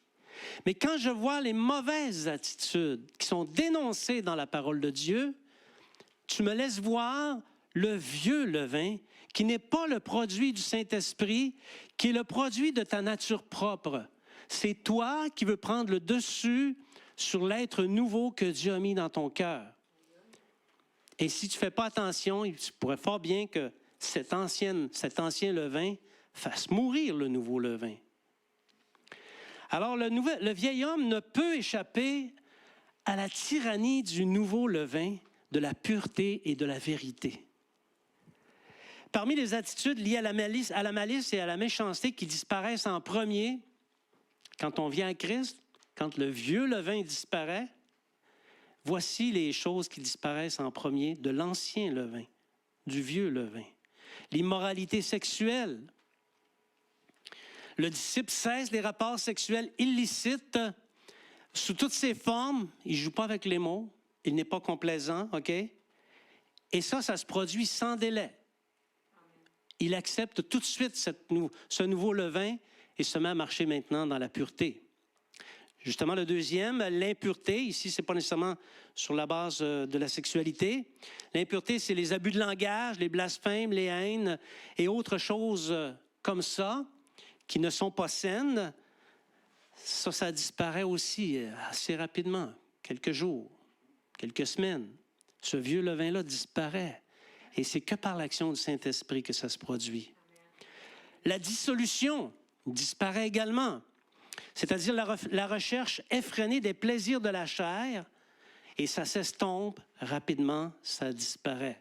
Mais quand je vois les mauvaises attitudes qui sont dénoncées dans la parole de Dieu, tu me laisses voir le vieux levain qui n'est pas le produit du Saint-Esprit, qui est le produit de ta nature propre. C'est toi qui veux prendre le dessus sur l'être nouveau que Dieu a mis dans ton cœur. Et si tu ne fais pas attention, il pourrait fort bien que cet ancien levain fasse mourir le nouveau levain. Alors, le vieil homme ne peut échapper à la tyrannie du nouveau levain, de la pureté et de la vérité. Parmi les attitudes liées à la malice et à la méchanceté qui disparaissent en premier, quand on vient à Christ, quand le vieux levain disparaît, voici les choses qui disparaissent en premier de l'ancien levain, du vieux levain. L'immoralité sexuelle. Le disciple cesse les rapports sexuels illicites sous toutes ses formes. Il ne joue pas avec les mots. Il n'est pas complaisant, OK? Et ça se produit sans délai. Il accepte tout de suite ce nouveau levain et se met à marcher maintenant dans la pureté. Justement, le deuxième, l'impureté. Ici, ce n'est pas nécessairement sur la base de la sexualité. L'impureté, c'est les abus de langage, les blasphèmes, les haines et autres choses comme ça qui ne sont pas saines. Ça disparaît aussi assez rapidement, quelques jours, quelques semaines. Ce vieux levain-là disparaît. Et c'est que par l'action du Saint-Esprit que ça se produit. La dissolution disparaît également. C'est-à-dire la recherche effrénée des plaisirs de la chair, et ça s'estompe rapidement, ça disparaît.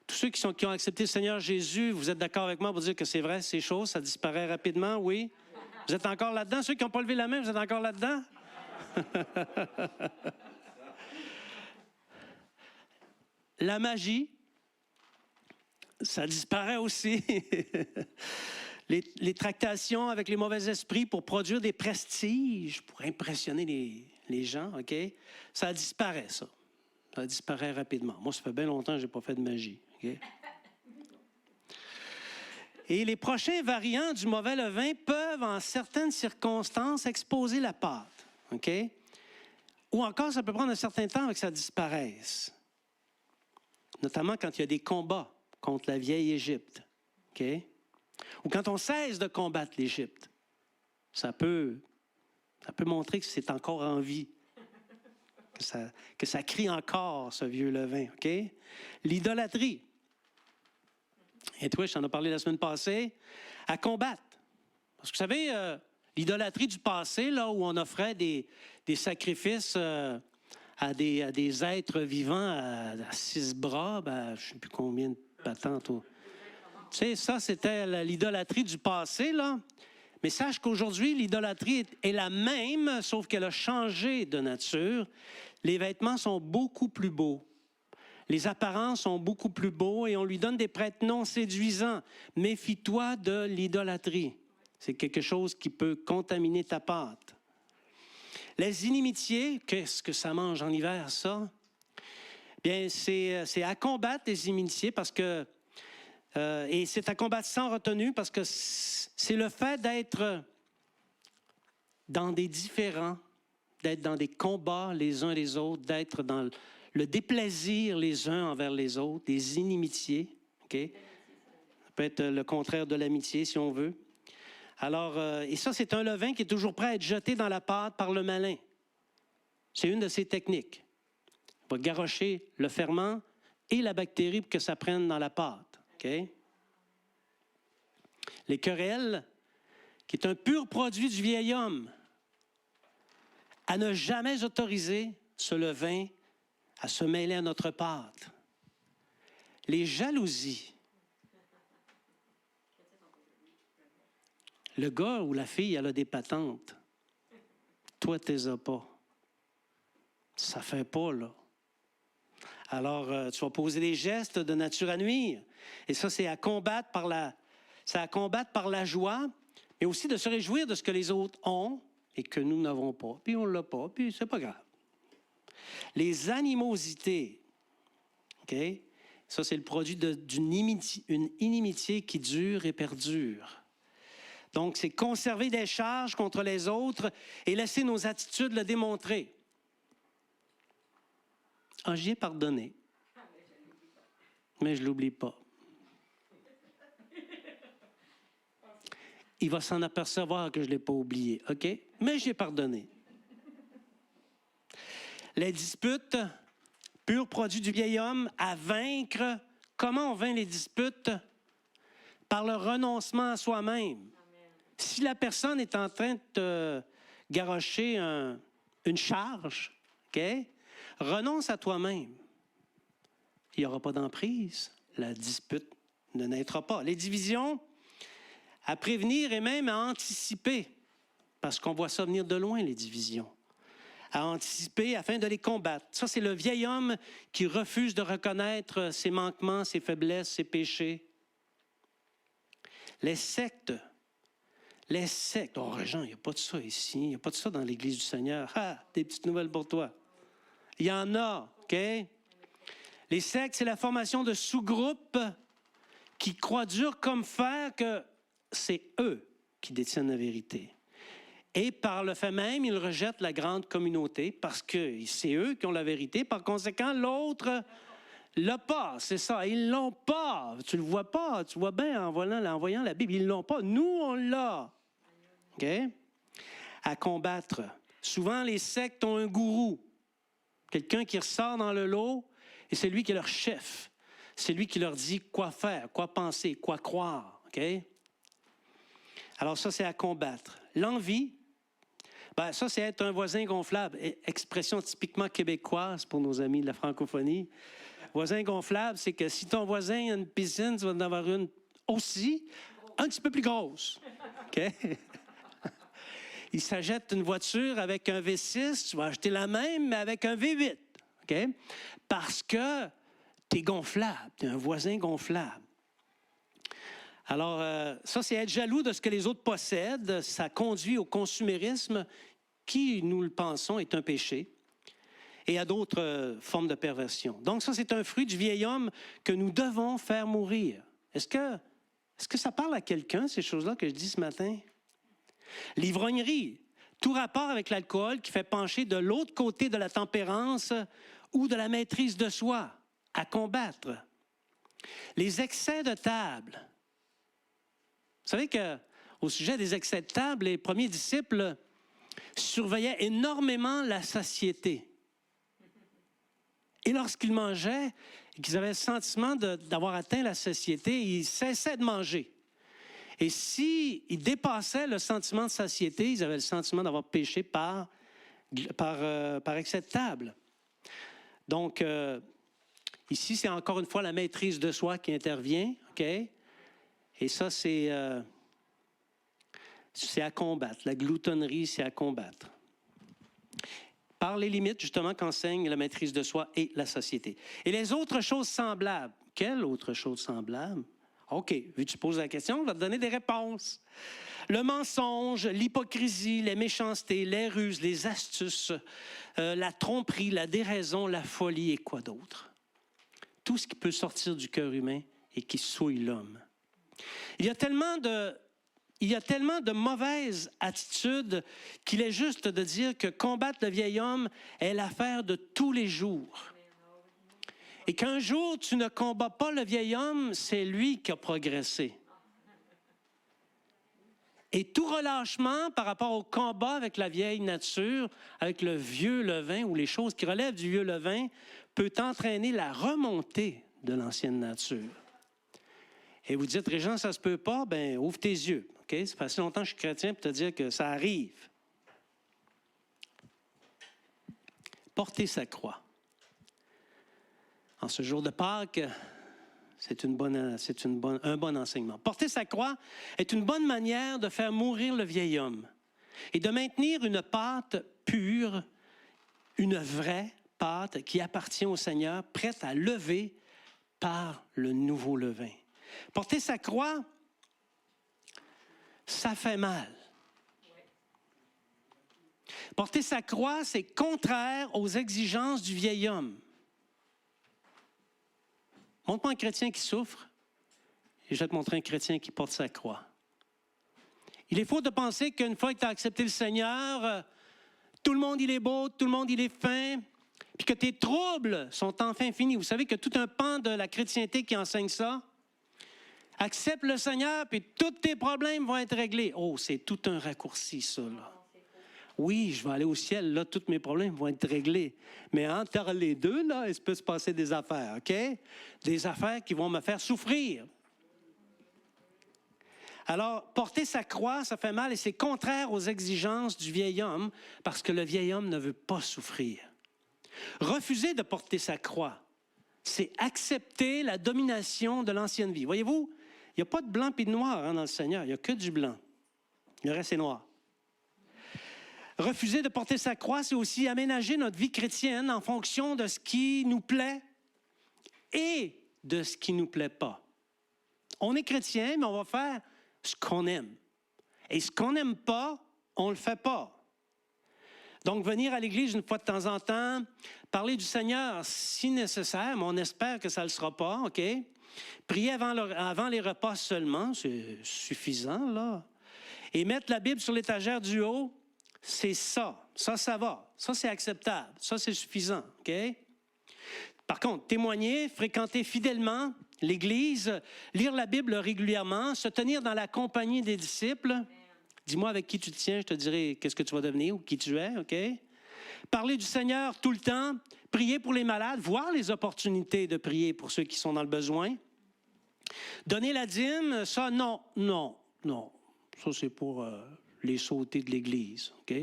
Tous ceux qui ont accepté le Seigneur Jésus, vous êtes d'accord avec moi pour dire que c'est vrai, ces choses, ça disparaît rapidement, oui? Vous êtes encore là-dedans? Ceux qui n'ont pas levé la main, vous êtes encore là-dedans? La magie, ça disparaît aussi. Les tractations avec les mauvais esprits pour produire des prestiges, pour impressionner les gens, OK? Ça disparaît, ça. Ça disparaît rapidement. Moi, ça fait bien longtemps que je n'ai pas fait de magie, OK? Et les prochains variants du mauvais levain peuvent, en certaines circonstances, exposer la pâte, OK? Ou encore, ça peut prendre un certain temps avant que ça disparaisse. Notamment quand il y a des combats contre la vieille Égypte, OK? Ou quand on cesse de combattre l'Égypte. Ça peut montrer que c'est encore en vie, que ça crie encore, ce vieux levain, OK? L'idolâtrie. Et toi, je t'en ai parlé la semaine passée, à combattre. Parce que vous savez, l'idolâtrie du passé, là, où on offrait des sacrifices à des êtres vivants à 6 bras, je ne sais plus combien de patentes. Tu sais, ça, c'était l'idolâtrie du passé, là. Mais sache qu'aujourd'hui, l'idolâtrie est la même, sauf qu'elle a changé de nature. Les vêtements sont beaucoup plus beaux. Les apparences sont beaucoup plus beaux et on lui donne des prénoms séduisants. Méfie-toi de l'idolâtrie. C'est quelque chose qui peut contaminer ta pâte. Les inimitiés, qu'est-ce que ça mange en hiver, ça? Bien, c'est à combattre, les inimitiés, parce que... et c'est à combattre sans retenue, parce que c'est le fait d'être dans des différends, d'être dans des combats les uns les autres, d'être dans le déplaisir les uns envers les autres, des inimitiés. Okay? Ça peut être le contraire de l'amitié, si on veut. Alors, et ça, c'est un levain qui est toujours prêt à être jeté dans la pâte par le malin. C'est une de ses techniques. Il va garrocher le ferment et la bactérie pour que ça prenne dans la pâte. Okay? Les querelles, qui est un pur produit du vieil homme, à ne jamais autoriser ce levain à se mêler à notre pâte. Les jalousies. Le gars ou la fille, elle a des patentes. Toi, tu les as pas. Ça fait pas, là. Alors, tu vas poser des gestes de nature à nuire. Et ça, c'est à combattre par la joie, mais aussi de se réjouir de ce que les autres ont et que nous n'avons pas. Puis on ne l'a pas, puis c'est pas grave. Les animosités, OK? Ça, c'est le produit d'une inimitié qui dure et perdure. Donc, c'est conserver des charges contre les autres et laisser nos attitudes le démontrer. Ah, j'y ai pardonné, mais je ne l'oublie pas. Il va s'en apercevoir que je ne l'ai pas oublié, OK? Mais j'y ai pardonné. Les disputes, pur produit du vieil homme, à vaincre. Comment on vainc les disputes? par le renoncement à soi-même. Si la personne est en train de te garrocher une charge, OK? Renonce à toi-même. Il n'y aura pas d'emprise. La dispute ne naîtra pas. Les divisions, à prévenir et même à anticiper, parce qu'on voit ça venir de loin, les divisions. À anticiper afin de les combattre. Ça, c'est le vieil homme qui refuse de reconnaître ses manquements, ses faiblesses, ses péchés. Les sectes. Oh, Régent, il n'y a pas de ça ici. Il n'y a pas de ça dans l'Église du Seigneur. Ah, des petites nouvelles pour toi. Il y en a, OK? Les sectes, c'est la formation de sous-groupes qui croient dur comme fer que c'est eux qui détiennent la vérité. Et par le fait même, ils rejettent la grande communauté parce que c'est eux qui ont la vérité. Par conséquent, l'autre l'a pas. C'est ça, ils l'ont pas. Tu le vois pas. Tu vois bien en voyant la Bible, ils l'ont pas. Nous, on l'a. OK? À combattre. Souvent, les sectes ont un gourou. Quelqu'un qui ressort dans le lot et c'est lui qui est leur chef. C'est lui qui leur dit quoi faire, quoi penser, quoi croire. OK? Alors ça, c'est à combattre. L'envie, ben, ça, c'est être un voisin gonflable. Expression typiquement québécoise pour nos amis de la francophonie. Voisin gonflable, c'est que si ton voisin a une piscine, tu vas en avoir une aussi, un petit peu plus grosse. OK? Il s'achète une voiture avec un V6, tu vas acheter la même, mais avec un V8. OK? Parce que tu es gonflable, tu es un voisin gonflable. Alors, ça, c'est être jaloux de ce que les autres possèdent. Ça conduit au consumérisme qui, nous le pensons, est un péché et à d'autres formes de perversion. Donc, ça, c'est un fruit du vieil homme que nous devons faire mourir. Est-ce que ça parle à quelqu'un, ces choses-là que je dis ce matin? L'ivrognerie, tout rapport avec l'alcool qui fait pencher de l'autre côté de la tempérance ou de la maîtrise de soi, à combattre. Les excès de table. Vous savez qu'au sujet des excès de table, les premiers disciples surveillaient énormément la satiété. Et lorsqu'ils mangeaient et qu'ils avaient le sentiment d'avoir atteint la satiété, ils cessaient de manger. Et s'ils dépassaient le sentiment de satiété, ils avaient le sentiment d'avoir péché par excès de table. Donc, ici, c'est encore une fois la maîtrise de soi qui intervient, OK? Et ça, c'est à combattre. La gloutonnerie, c'est à combattre. Par les limites, justement, qu'enseigne la maîtrise de soi et la société. Et les autres choses semblables. Quelles autres choses semblables? OK, vu que tu poses la question, on va te donner des réponses. Le mensonge, l'hypocrisie, les méchancetés, les ruses, les astuces, la tromperie, la déraison, la folie et quoi d'autre? Tout ce qui peut sortir du cœur humain et qui souille l'homme. Il y a tellement de mauvaises attitudes qu'il est juste de dire que combattre le vieil homme est l'affaire de tous les jours. Et qu'un jour, tu ne combats pas le vieil homme, c'est lui qui a progressé. Et tout relâchement par rapport au combat avec la vieille nature, avec le vieux levain ou les choses qui relèvent du vieux levain, peut entraîner la remontée de l'ancienne nature. Et vous dites, Régent, ça se peut pas? Bien, ouvre tes yeux. OK? Ça fait assez longtemps que je suis chrétien pour te dire que ça arrive. Porter sa croix. En ce jour de Pâques, c'est un bon enseignement. Porter sa croix est une bonne manière de faire mourir le vieil homme et de maintenir une pâte pure, une vraie pâte qui appartient au Seigneur, prête à lever par le nouveau levain. Porter sa croix, ça fait mal. Porter sa croix, c'est contraire aux exigences du vieil homme. Montre-moi un chrétien qui souffre et je vais te montrer un chrétien qui porte sa croix. Il est faux de penser qu'une fois que tu as accepté le Seigneur, tout le monde il est beau, tout le monde il est fin, puis que tes troubles sont enfin finis. Vous savez que tout un pan de la chrétienté qui enseigne ça. Accepte le Seigneur, puis tous tes problèmes vont être réglés. Oh, c'est tout un raccourci, ça, là. Oui, je vais aller au ciel, là, tous mes problèmes vont être réglés. Mais entre les deux, là, il peut se passer des affaires, OK? Des affaires qui vont me faire souffrir. Alors, porter sa croix, ça fait mal et c'est contraire aux exigences du vieil homme parce que le vieil homme ne veut pas souffrir. Refuser de porter sa croix, c'est accepter la domination de l'ancienne vie. Voyez-vous, il n'y a pas de blanc et de noir dans le Seigneur, il n'y a que du blanc. Le reste est noir. Refuser de porter sa croix, c'est aussi aménager notre vie chrétienne en fonction de ce qui nous plaît et de ce qui ne nous plaît pas. On est chrétien, mais on va faire ce qu'on aime. Et ce qu'on n'aime pas, on ne le fait pas. Donc, venir à l'Église une fois de temps en temps, parler du Seigneur si nécessaire, mais on espère que ça ne le sera pas, OK? Prier avant les repas seulement, c'est suffisant, là. Et mettre la Bible sur l'étagère du haut, c'est ça. Ça va. Ça, c'est acceptable. Ça, c'est suffisant, OK? Par contre, témoigner, fréquenter fidèlement l'Église, lire la Bible régulièrement, se tenir dans la compagnie des disciples. Dis-moi avec qui tu te tiens, je te dirai qu'est-ce que tu vas devenir ou qui tu es, OK? Parler du Seigneur tout le temps, prier pour les malades, voir les opportunités de prier pour ceux qui sont dans le besoin. Donner la dîme, ça, non. Ça, c'est pour les sautés de l'Église, OK?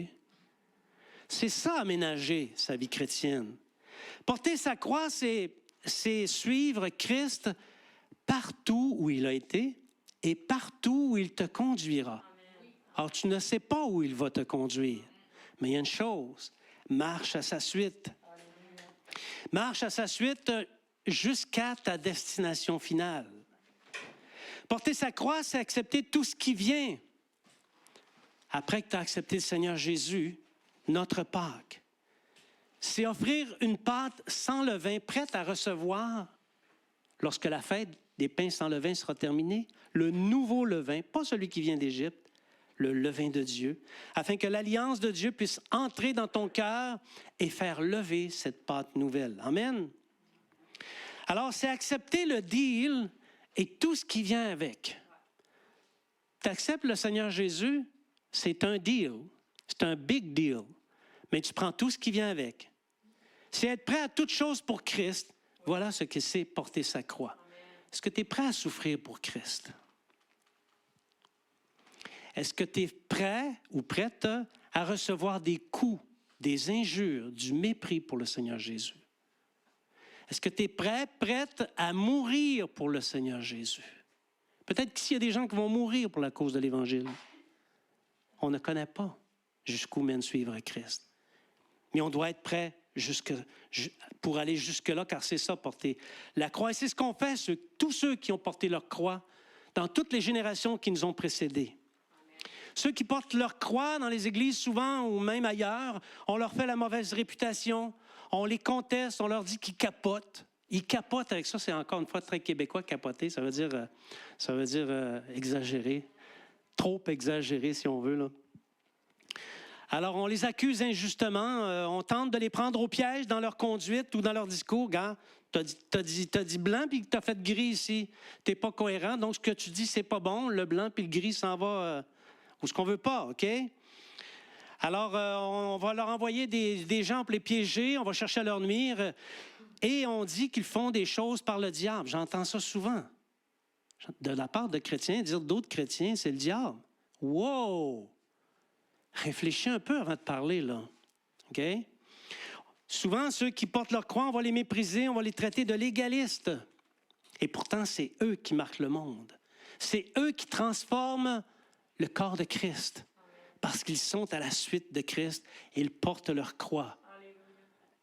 C'est ça, aménager sa vie chrétienne. Porter sa croix, c'est suivre Christ partout où il a été et partout où il te conduira. Alors, tu ne sais pas où il va te conduire, mais il y a une chose, marche à sa suite. Marche à sa suite jusqu'à ta destination finale. Porter sa croix, c'est accepter tout ce qui vient. Après que tu as accepté le Seigneur Jésus, notre Pâques, c'est offrir une pâte sans levain, prête à recevoir, lorsque la fête des pains sans levain sera terminée, le nouveau levain, pas celui qui vient d'Égypte, le levain de Dieu, afin que l'alliance de Dieu puisse entrer dans ton cœur et faire lever cette pâte nouvelle. Amen. Alors, c'est accepter le deal et tout ce qui vient avec. Tu acceptes le Seigneur Jésus, c'est un deal, c'est un big deal, mais tu prends tout ce qui vient avec. C'est être prêt à toute chose pour Christ. Voilà ce que c'est porter sa croix. Est-ce que tu es prêt à souffrir pour Christ? Est-ce que tu es prêt ou prête à recevoir des coups, des injures, du mépris pour le Seigneur Jésus? Est-ce que tu es prête à mourir pour le Seigneur Jésus? Peut-être qu'ici, il y a des gens qui vont mourir pour la cause de l'Évangile. On ne connaît pas jusqu'où mène suivre Christ. Mais on doit être prêt pour aller jusque-là, car c'est ça, porter la croix. Et c'est ce qu'ont fait tous ceux qui ont porté leur croix dans toutes les générations qui nous ont précédés. Ceux qui portent leur croix dans les églises, souvent, ou même ailleurs, on leur fait la mauvaise réputation, on les conteste, on leur dit qu'ils capotent. Ils capotent avec ça, c'est encore une fois très québécois, capoter, ça veut dire exagérer, trop exagéré si on veut, là. Alors, on les accuse injustement, on tente de les prendre au piège dans leur conduite ou dans leur discours. Regarde, t'as dit blanc puis t'as fait gris ici. T'es pas cohérent, donc ce que tu dis, c'est pas bon. Le blanc puis le gris s'en va où ce qu'on veut pas, OK? Alors, on va leur envoyer des gens pour les piéger, on va chercher à leur nuire, et on dit qu'ils font des choses par le diable. J'entends ça souvent. De la part de chrétiens, dire d'autres chrétiens, c'est le diable. Wow! Réfléchis un peu avant de parler, là. OK? Souvent, ceux qui portent leur croix, on va les mépriser, on va les traiter de légalistes. Et pourtant, c'est eux qui marquent le monde. C'est eux qui transforment le corps de Christ. Parce qu'ils sont à la suite de Christ et ils portent leur croix.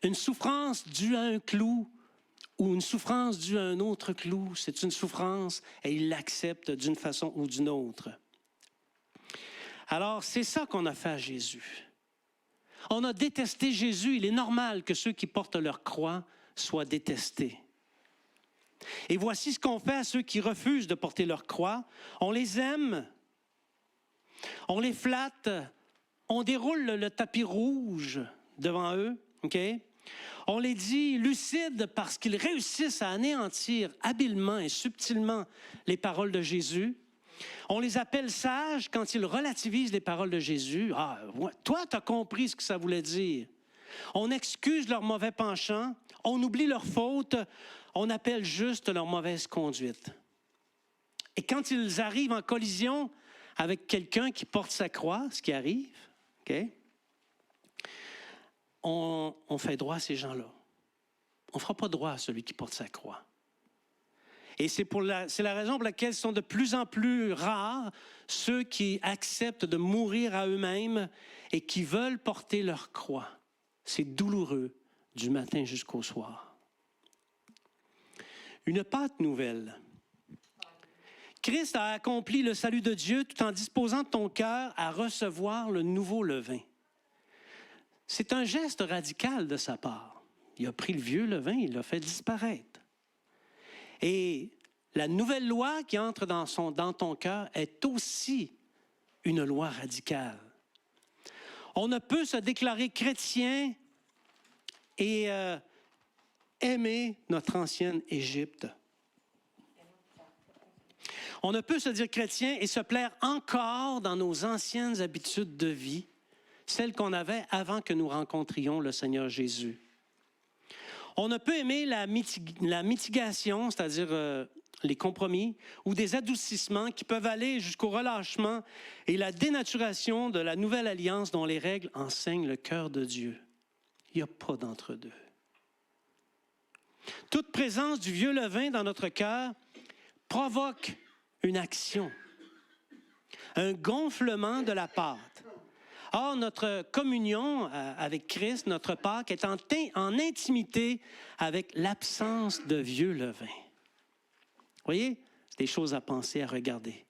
Une souffrance due à un clou ou une souffrance due à un autre clou, c'est une souffrance et ils l'acceptent d'une façon ou d'une autre. Alors, c'est ça qu'on a fait à Jésus. On a détesté Jésus. Il est normal que ceux qui portent leur croix soient détestés. Et voici ce qu'on fait à ceux qui refusent de porter leur croix. On les aime, on les flatte, on déroule le tapis rouge devant eux, OK? On les dit lucides parce qu'ils réussissent à anéantir habilement et subtilement les paroles de Jésus. On les appelle sages quand ils relativisent les paroles de Jésus. Ah, toi, tu as compris ce que ça voulait dire. On excuse leur mauvais penchant, on oublie leurs fautes, on appelle juste leur mauvaise conduite. Et quand ils arrivent en collision avec quelqu'un qui porte sa croix, ce qui arrive, OK, on fait droit à ces gens-là. On ne fera pas droit à celui qui porte sa croix. Et c'est la raison pour laquelle sont de plus en plus rares ceux qui acceptent de mourir à eux-mêmes et qui veulent porter leur croix. C'est douloureux du matin jusqu'au soir. Une pâte nouvelle. Christ a accompli le salut de Dieu tout en disposant ton cœur à recevoir le nouveau levain. C'est un geste radical de sa part. Il a pris le vieux levain, il l'a fait disparaître. Et la nouvelle loi qui entre dans ton cœur est aussi une loi radicale. On ne peut se déclarer chrétien et aimer notre ancienne Égypte. On ne peut se dire chrétien et se plaire encore dans nos anciennes habitudes de vie, celles qu'on avait avant que nous rencontrions le Seigneur Jésus. On ne peut aimer la mitigation, c'est-à-dire les compromis, ou des adoucissements qui peuvent aller jusqu'au relâchement et la dénaturation de la nouvelle alliance dont les règles enseignent le cœur de Dieu. Il n'y a pas d'entre-deux. Toute présence du vieux levain dans notre cœur provoque une action, un gonflement de la pâte. Or, notre communion avec Christ, notre Pâques, est en intimité avec l'absence de vieux levain. Vous voyez? C'est des choses à penser, à regarder.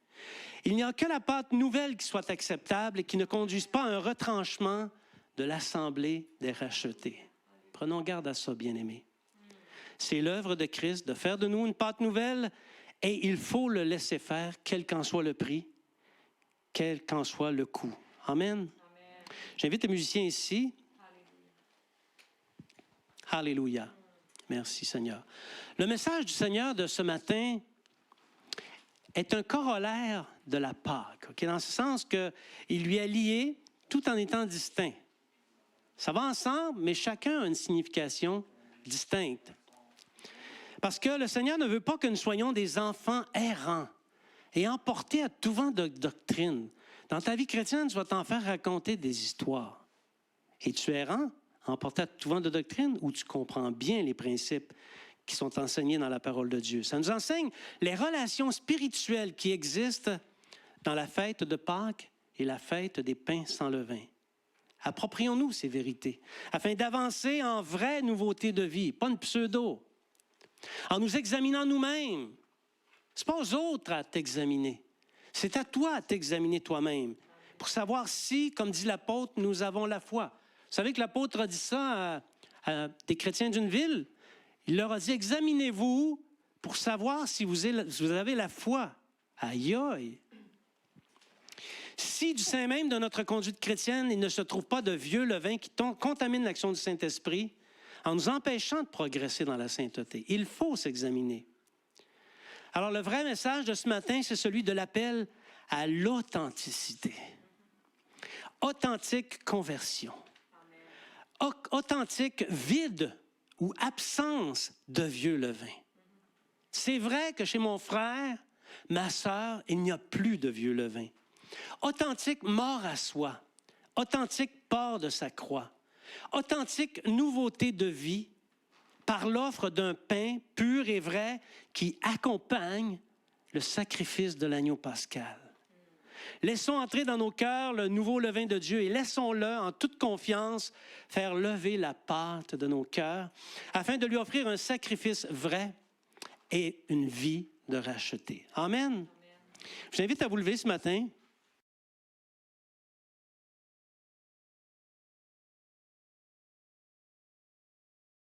Il n'y a que la pâte nouvelle qui soit acceptable et qui ne conduise pas à un retranchement de l'assemblée des rachetés. Prenons garde à ça, bien-aimés. C'est l'œuvre de Christ de faire de nous une pâte nouvelle et il faut le laisser faire, quel qu'en soit le prix, quel qu'en soit le coût. Amen. J'invite les musiciens ici. Alléluia. Merci Seigneur. Le message du Seigneur de ce matin est un corollaire de la Pâque, okay? Dans ce sens qu'il lui est lié tout en étant distinct. Ça va ensemble, mais chacun a une signification distincte. Parce que le Seigneur ne veut pas que nous soyons des enfants errants et emportés à tout vent de doctrine. Dans ta vie chrétienne, tu vas t'en faire raconter des histoires. Es-tu errant, emporté à tout vent de doctrine, ou tu comprends bien les principes qui sont enseignés dans la parole de Dieu? Ça nous enseigne les relations spirituelles qui existent dans la fête de Pâques et la fête des pains sans levain. Approprions-nous ces vérités, afin d'avancer en vraie nouveauté de vie, pas une pseudo. En nous examinant nous-mêmes. Ce n'est pas aux autres à t'examiner. C'est à toi à t'examiner toi-même pour savoir si, comme dit l'apôtre, nous avons la foi. Vous savez que l'apôtre a dit ça à des chrétiens d'une ville. Il leur a dit, examinez-vous pour savoir si vous avez la foi. Aïe aïe! Si du sein même de notre conduite chrétienne, il ne se trouve pas de vieux levain qui contamine l'action du Saint-Esprit, en nous empêchant de progresser dans la sainteté. Il faut s'examiner. Alors, le vrai message de ce matin, c'est celui de l'appel à l'authenticité. Authentique conversion. Authentique vide ou absence de vieux levain. C'est vrai que chez mon frère, ma sœur, il n'y a plus de vieux levain. Authentique mort à soi. Authentique port de sa croix. Authentique nouveauté de vie par l'offre d'un pain pur et vrai qui accompagne le sacrifice de l'agneau pascal. Laissons entrer dans nos cœurs le nouveau levain de Dieu et laissons-le en toute confiance faire lever la pâte de nos cœurs afin de lui offrir un sacrifice vrai et une vie de racheté. Amen. Je vous invite à vous lever ce matin.